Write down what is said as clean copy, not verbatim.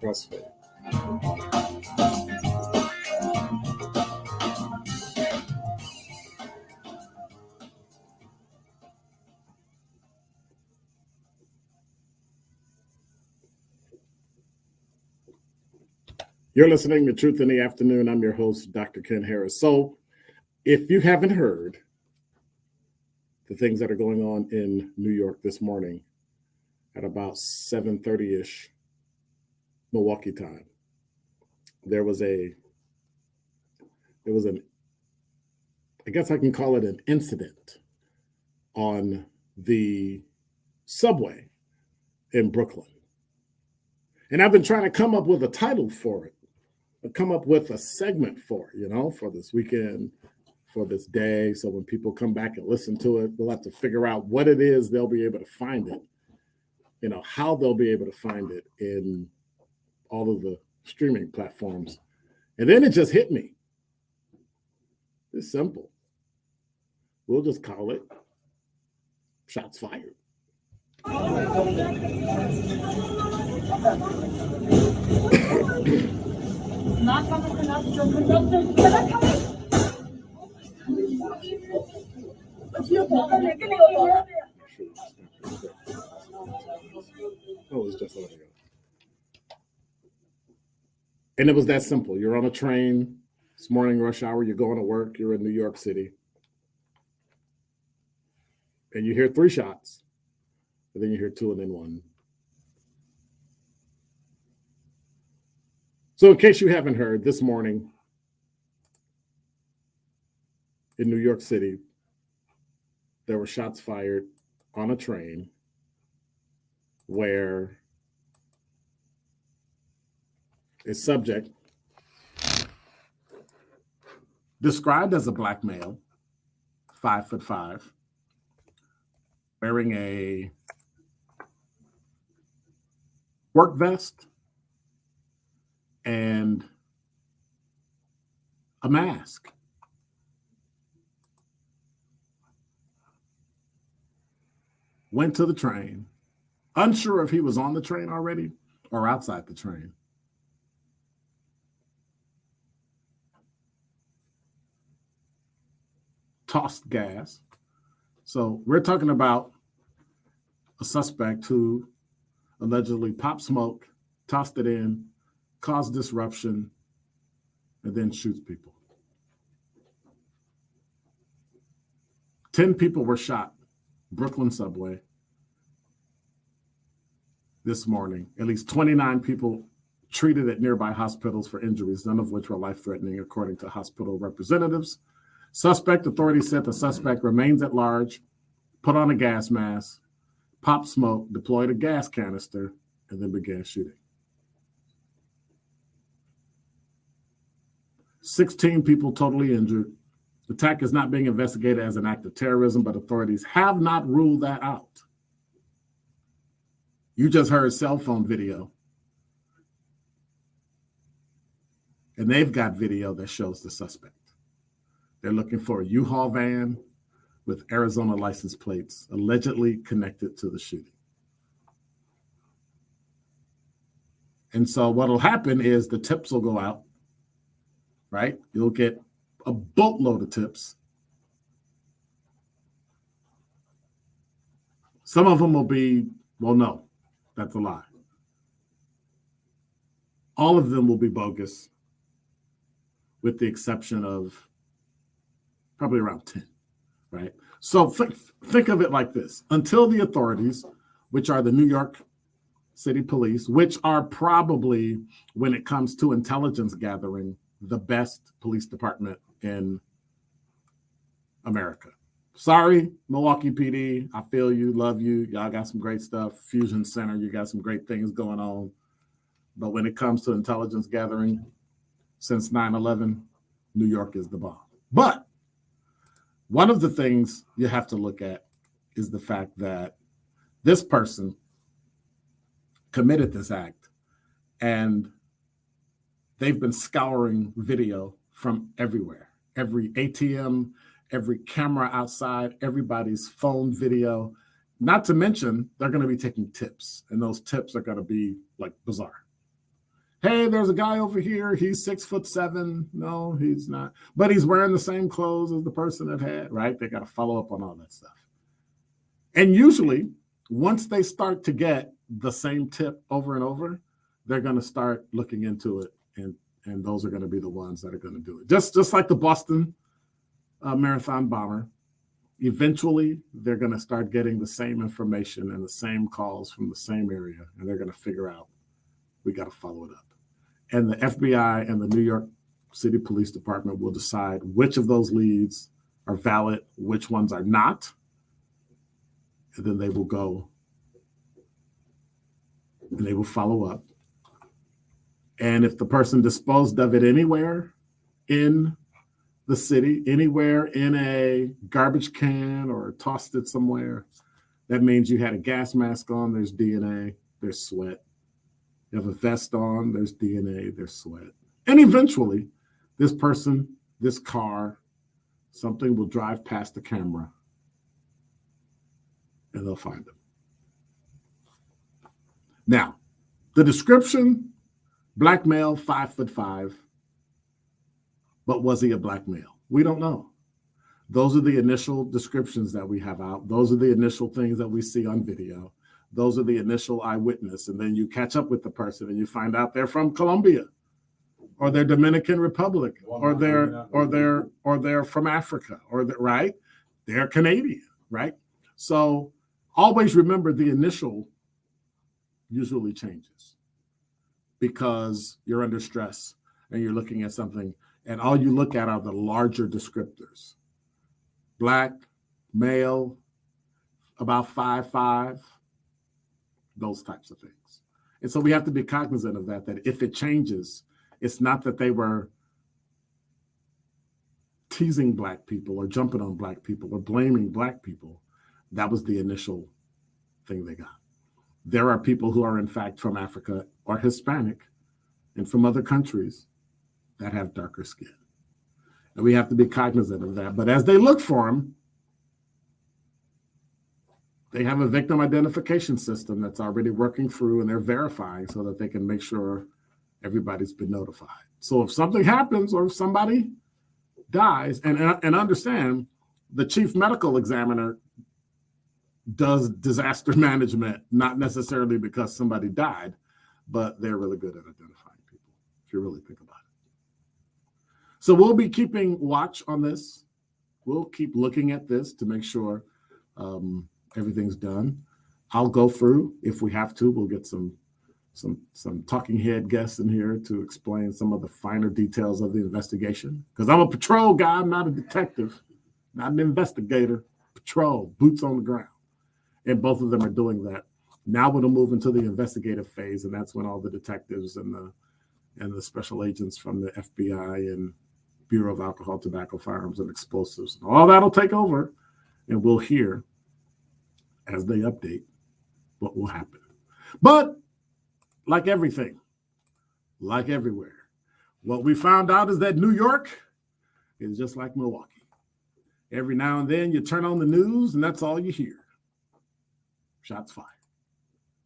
CrossFit. You're listening to Truth in the Afternoon. I'm your host, Dr. Ken Harris. So, if you haven't heard the things that are going on in New York this morning at about 7:30-ish Milwaukee time, there was an, I guess I can call it an incident on the subway in Brooklyn. And I've been trying to come up with a title for it, come up with a segment for it, for this weekend, for this day. So when people come back and listen to it, we'll have to figure out what it is they'll be able to find it, how they'll be able to find it in all of the streaming platforms. And then it just hit me. It's simple. We'll just call it Shots Fired. Oh, it's just audio. And it was that simple. You're on a train, it's morning rush hour, you're going to work, you're in New York City, and you hear 3 shots, and then you hear 2 and then 1. So in case you haven't heard, this morning in New York City, there were shots fired on a train where a subject described as a black male, 5'5", wearing a work vest and a mask. Went to the train, unsure if he was on the train already or outside the train. Tossed gas. So we're talking about a suspect who allegedly popped smoke, tossed it in, caused disruption, and then shoots people. 10 people were shot, Brooklyn subway, this morning. At least 29 people treated at nearby hospitals for injuries, none of which were life-threatening, according to hospital representatives. Authorities said the suspect remains at large, put on a gas mask, popped smoke, deployed a gas canister, and then began shooting. 16 people totally injured. The attack is not being investigated as an act of terrorism, but authorities have not ruled that out. You just heard cell phone video. And they've got video that shows the suspect. They're looking for a U-Haul van with Arizona license plates allegedly connected to the shooting. And so what will happen is the tips will go out, right? You'll get a boatload of tips. Some of them will be, well, no, that's a lie. All of them will be bogus, with the exception of probably around 10, right? So think of it like this. Until the authorities, which are the New York City Police, which are probably, when it comes to intelligence gathering, the best police department in America. Sorry, Milwaukee PD, I feel you, love you. Y'all got some great stuff. Fusion Center, you got some great things going on. But when it comes to intelligence gathering, since 9/11, New York is the bomb. But one of the things you have to look at is the fact that this person committed this act, and they've been scouring video from everywhere, every ATM, every camera outside, everybody's phone video. Not to mention, they're going to be taking tips, and those tips are going to be like bizarre. Hey, there's a guy over here. He's 6'7". No, he's not. But he's wearing the same clothes as the person that had, right? They got to follow up on all that stuff. And usually, once they start to get the same tip over and over, they're going to start looking into it. And those are going to be the ones that are going to do it. Just like the Boston Marathon bomber. Eventually, they're going to start getting the same information and the same calls from the same area. And they're going to figure out, we got to follow it up. And the FBI and the New York City Police Department will decide which of those leads are valid, which ones are not. And then they will go and they will follow up. And if the person disposed of it anywhere in the city, anywhere in a garbage can or tossed it somewhere, that means you had a gas mask on, there's DNA, there's sweat. You have a vest on, there's DNA, there's sweat. And eventually, this person, this car, something will drive past the camera and they'll find him. Now, the description, black male, 5'5", but was he a black male? We don't know. Those are the initial descriptions that we have out. Those are the initial things that we see on video. Those are the initial eyewitness. And then you catch up with the person and you find out they're from Colombia or they're Dominican Republic or they're from Africa right? They're Canadian, right? So always remember the initial usually changes because you're under stress and you're looking at something and all you look at are the larger descriptors. Black, male, about 5'5", those types of things. And so we have to be cognizant of that if it changes, it's not that they were teasing black people or jumping on black people or blaming black people. That was the initial thing they got. There are people who are in fact from Africa or Hispanic and from other countries that have darker skin. And we have to be cognizant of that. But as they look for them, they have a victim identification system that's already working through and they're verifying so that they can make sure everybody's been notified. So if something happens or if somebody dies, and understand the chief medical examiner does disaster management, not necessarily because somebody died, but they're really good at identifying people, if you really think about it. So we'll be keeping watch on this. We'll keep looking at this to make sure everything's done. I'll go through, if we have to, we'll get some talking head guests in here to explain some of the finer details of the investigation. Because I'm a patrol guy, I'm not a detective, not an investigator. Patrol, boots on the ground. And both of them are doing that. Now we'll move into the investigative phase, and that's when all the detectives and the special agents from the FBI and Bureau of Alcohol, Tobacco, Firearms, and Explosives, all that'll take over, and we'll hear as they update what will happen. But like everything, like everywhere, what we found out is that New York is just like Milwaukee. Every now and then you turn on the news and that's all you hear. Shots fired.